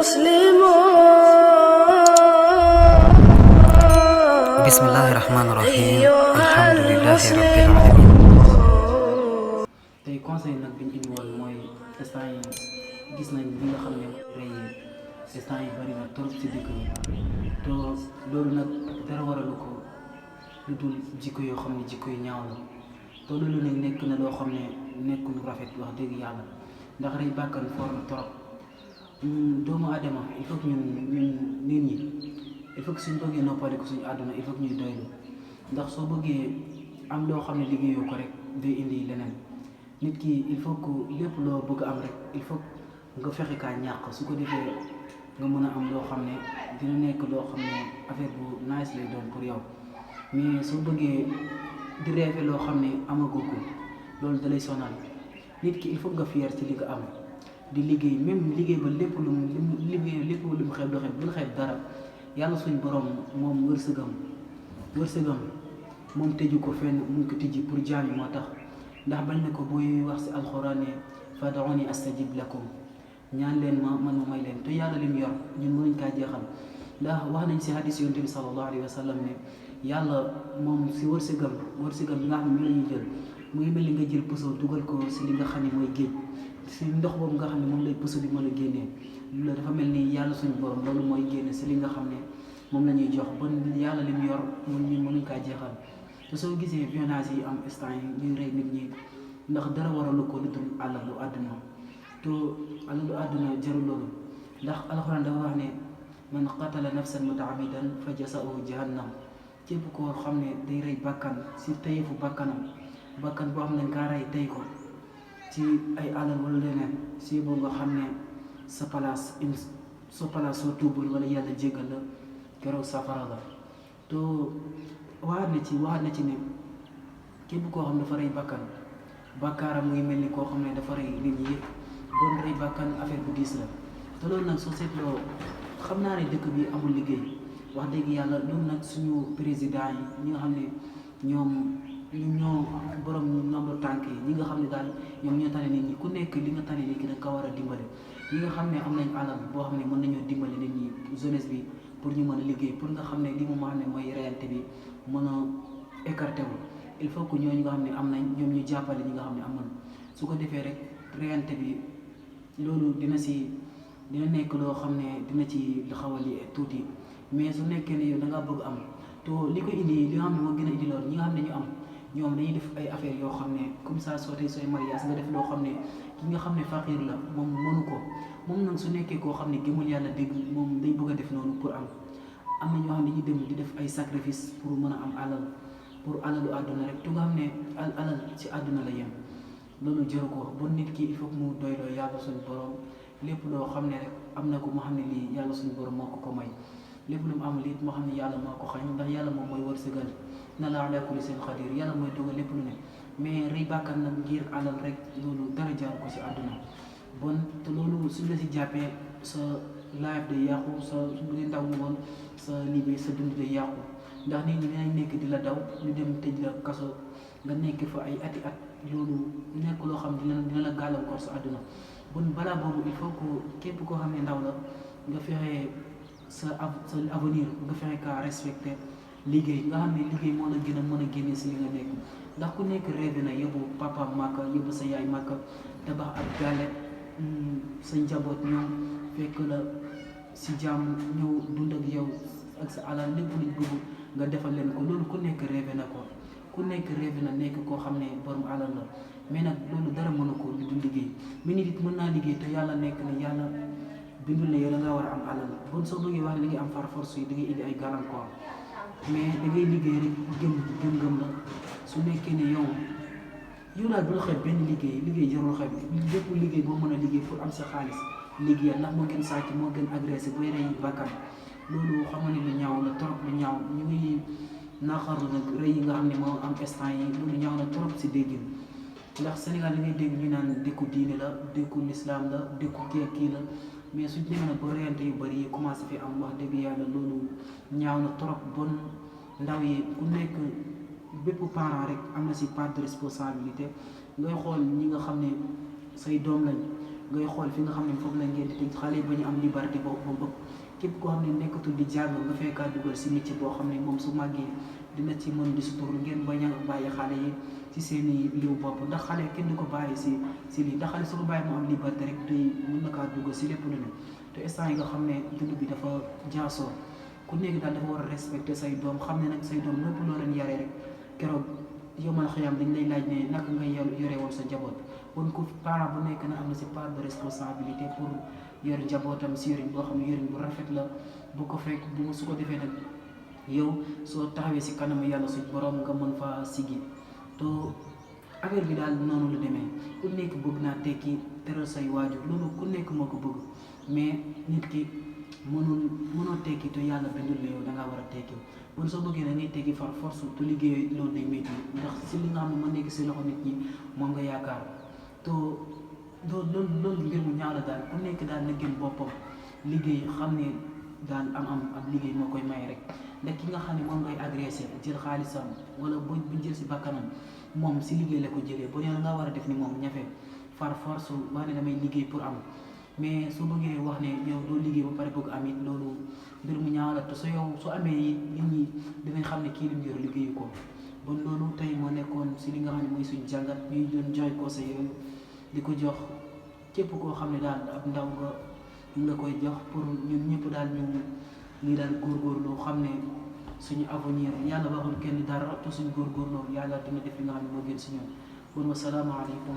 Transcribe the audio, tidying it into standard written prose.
مسلمون Bismillahirrahmanirrahim. Alhamdulillahi rabbil alamin. tey conseil nag bi ñu indi woon mooy instant yi gis nañ li nga xam ne rey yi instant yi bari na trop si dëkk bi te loolu nag dara waralu ko lu dul jikko yoo xam ne jikko yu ñaaw la te loolu nag nekk na loo xam ne nekkul lu rafet wax dëgg yàlla ndax rey bàkkan foor na trop doomu adama il faut que ñun nit ñi il faut que suñ bëggee noppaliku suñu àdduna il faut que ñuy doylu ndax soo bëggee am loo xam ne liggéeyoo ko rek day indi leneen nit ki il faut que lépp loo bëgg am rek il faut nga fexe kaa ñàkk su ko defee nga mën a am loo xam ne dina nekk loo xam ne affaire bu nice lay doon pour yow mais soo bëggee di rêver loo xam ne amagoo ko loolu dalay sonal nit ki il faut nga fier ci li nga am di liggéey même liggéey ba lépp lu mu liggéey lépp lu mu xeeb bul xeeb dara yàlla suñ borom moom wërsëgam moom tëju ko fenn mu ngi ko tijji pour jaam yi moo tax ndax bañ na ko booy wax si alxuraan ne fad'uuni astajib lakum ñaan leen ma man ma may leen te yàlla lim yor ñun mënuñ kaa jeexal ndax wax nañ si hadis yonent bi sallallahu alayhi wa sallam ne yàlla moom si wërsëgam bi nga xam ne la ñuy jël mu ngi mel ni nga jël puso dugal ko si li nga xam ne mooy géej si ndox boobu nga xam ne moom lay puso di mën a génnee loolu dafa mel ni yàlla suñu borom loolu mooy génne si li nga xam ne moom la ñuy jox ba yàlla lim yor ñun mënuñ kaa jeexal te soo gisee violence yi am instant yi ñuy rey nit ñi ndax dara waralu ko lu dul alalu àdduna te alalu àdduna jarul loolu ndax alxuraan dafa wax ne man qatala nafsan mutaamidan fa jasaahu jahannam képp koo xam ne day rey bakkan si tayefu bakkanam bakkan boo xam ne kaa rey tey ko ci ay alal wala leneen si boo nga xam ne sa place soo tuubul wala yàlla jéggal la keroog safara la te waxaat na ci ne képp koo xam ne dafa rey bakkan bakkaaram muy mel ni koo xam ne dafa rey nit ñi yëpp bon rey bakkan affaire bu diis la te loolu nag soo seetloo xam naa ne dëkk bi amul liggéey wax dëgg yàlla loolu nag suñu président yi ñi nga xam ne ñoom ñoo borom nombre tànk yi ñi nga xam ne daal ñoom ñoo tane nit ñi ku nekk li nga tane nit ki da nga ko war a dimbale ñi nga xam ne am nañ alal boo xam ne mën nañoo dimbale nit ñi jeunesse bi pour ñu mën a liggéey pour nga xam ne li mu ma xam ne mooy réalité bi mën a écarté wu il faut que ñooñu nga xam ne am nañ ñoom ñu jàppale ñi nga xam ne am nañ su ko defee rek réalité bi loolu dina nekk loo xam ne dina ci xawali tuuti mais su nekkee ne yow da ngaa bëgg am to li ko indi li nga xam ne moo gën a indi loolu ñi nga xam ne ñu am ñoom dañuy def ay affaires yoo xam ne comme ça sooy mariage nga def loo xam ne ki nga xam ne faqiir la moom mënu ko moom nag su nekkee koo xam ne gëmul yàlla dégg moom day bëgg a def noonu pour am na ñoo xam ne dañuy dem di def ay sacrifice pour mën a am alal pour alalu àdduna rek tu nga xam ne alal ci àdduna la yem loolu jëru ko bon nit ki il faut mu doyloo yàlla suñu borom lépp loo xam ne rek am na ko moo xam ne lii yàlla suñu borom moo ko may lépp lu mu am lii moo xam ne yàlla moo ko xañ ndax yàlla moom mooy wërsëgal na la ala kulli seen xadir yàlla mooy dogal lépp lu ne mais rey bàkkan nag ngir alal rek loolu dara jaru ko si àdduna bon te loolu suñ la si jàppee sa life day yàqu sa bu dee ndaw nga woon sa liggéey sa dund day yàqu ndax nit ñi dinañ nekk di la daw ñu dem tëj la kaso nga nekk fa ay ati at loolu nekk loo xam dina la gàllankoor sa àdduna bon balaa boobu il faut que képp koo xam ne ndaw la nga fexe sa avenir nga fexe kaa respecté liggéey nga xam ne liggéey moo la gën a mën a génne si li nga nekk ndax ku nekk rêve na yóbbu papa màkka yóbbu sa yaay màkka tabax ak galet sa njaboot ñëw fekk la si jàmm ñëw dund ak yow ak sa alal lépp luñ bëgg nga defal leen ko loolu ku nekk rêve na ko ku nekk rêve na nekk koo xam ne borom alal la mais nag loolu dara mënu ko lu du liggéey mais nit it mën naa liggéey te yàlla nekk ne yàlla bindul ne yow da ngaa war a am alal bon soo bëggee wax ne da ngay am far force yi da ngay indi ay gàllankoor mais da ngay liggéey rek gëm la su nekkee ne yow daal bul xeeb benn liggéey jarul xeeb bépp liggéey boo mën a liggéey pour am sa xaalis liggéeyal ndax moo gën sàcc moo gën agressé booy rey bakkan loolu xam nga ne lu ñaaw la trop lu ñaaw ñu ngi naqarlu nag rey yi nga xam ne moo am instant yi loolu ñaaw na trop si déggin ndax Sénégal li ngay dégg ñu naan dëkku diine la dëkku lislaam la dëkku kii la mais suñ demee nag ba reyante yu bëri yi commencé fi am wax dëgg yàlla loolu ñaaw na trop bon ndaw yi ku nekk bépp parent rek am na si part de responsabilité ngay xool ñi nga xam ne say doom lañ ngay xool fi nga xam ne foofu la ngeen di tëj xale yi ba ñu am liberté boobu ëpp képp koo xam ne nekkatul di jàng nga fekkaa dugal si métier boo xam ne moom su màggee dina ci mën di sutur ngeen bañ a bàyyi xale yi ci seen i liw bopp ndax xale kenn du ko bàyyi si lii ndax xale su ko bàyyi mu am liberté rek tey mën na kaa dugal si lépp lu ne te instant yi nga xam ne dund bi dafa jaasoo ku nekk daal dafa war a respecter say doom xam ne nag say doom lépp loo leen yaree rek keroog yomal xiyam dañ lay laaj ne naka nga yore woon sa njaboot kon ku parent bu nekk na am na si part de responsabilité pour yor njabootam si yoriñ boo xam ne yoriñ bu rafet la bu ko fekk bu su ko defee nag yow soo taxawee si kanam yàlla suñ borom nga mën faa siggi to affaire bi daal noonu la demee ku nekk bëgg naa tekki teral say waajur loolu ku nekk moo ko bëgg mais nit ki mënoo tekki te yàlla bindul la yow da ngaa war a tekki bon soo bëggee da ngay tekki far force te liggéey loolu day métti ndax si li nga xam ne mën nekk si loxo nit ñi moom nga yaakaar to loolu mbir mu ñaaw la daal ku nekk daal na gën boppam liggéey xam ne daal am liggéey moo koy may rek ndax ki nga xam ne moom ngay agressé jël xaalisam wala bu jël si bakkanam moom si liggéey la ko jëlee bu dee nga war a def ni moom ñafe far force wax ne damay liggéey pour am mais su bëggee wax ne yow doo liggéey ba pare bëgg am it loolu mbir mu ñaaw la te su yow su amee it nit ñi dinañ xam ne kii lim yor liggéeyu ko bon loolu tey moo nekkoon si li nga xam ne mooy suñ jàngat ñuy doon joxe conseil yooyu di ko jox képp koo xam ne daal ab ndaw nga koy jox pour ñun ñëpp daal ñu daal góorgóorlu xam ne suñu avenir yàlla waxul kenn dara te suñu góorgóorlu yàlla dina def li nga xam ne moo gën si ñun bon wasalaamaaleykum